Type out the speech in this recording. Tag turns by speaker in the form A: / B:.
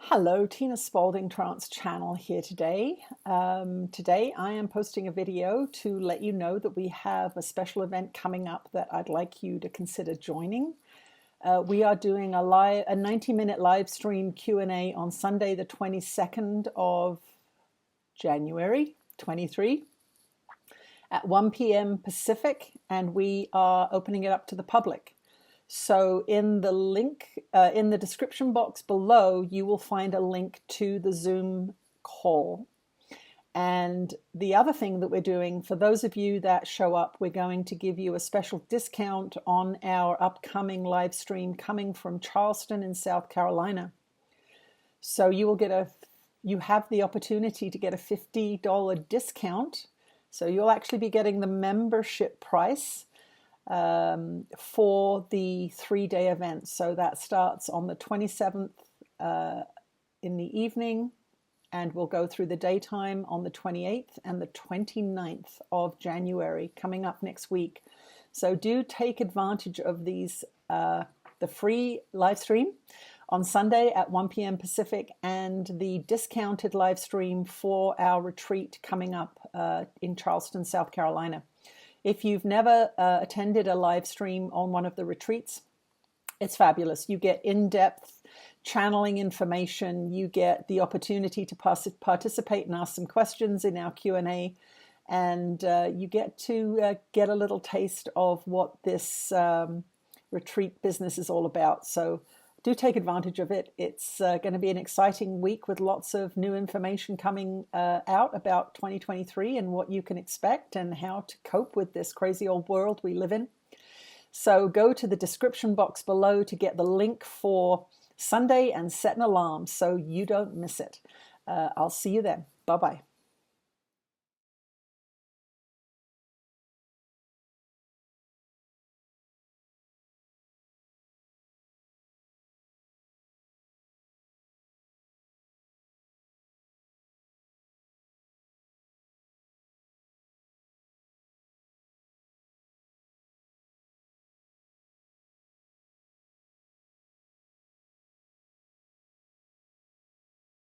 A: Hello, Tina Spalding Trance Channel here today. Today I am posting a video to let you know that we have a special event coming up that I'd like you to consider joining. We are doing a 90-minute live stream Q&A on Sunday, the 22nd of January 23 at 1 p.m. Pacific, and we are opening it up to the public. So in the link, in the description box below, you will find a link to the Zoom call. And the other thing that we're doing, for those of you that show up, we're going to give you a special discount on our upcoming live stream coming from Charleston in South Carolina. So you have the opportunity to get a $50 discount. So you'll actually be getting the membership price for the 3-day event. So that starts on the 27th in the evening, and we'll go through the daytime on the 28th and the 29th of January, coming up next week. So do take advantage of these, the free live stream on Sunday at 1 p.m. Pacific and the discounted live stream for our retreat coming up in Charleston, South Carolina. If you've never attended a live stream on one of the retreats, it's fabulous. You get in-depth channeling information. You get the opportunity to participate and ask some questions in our Q&A. And you get to get a little taste of what this retreat business is all about. So do take advantage of it. It's going to be an exciting week with lots of new information coming out about 2023 and what you can expect and how to cope with this crazy old world we live in. So go to the description box below to get the link for Sunday and set an alarm so you don't miss it. I'll see you then. Bye-bye.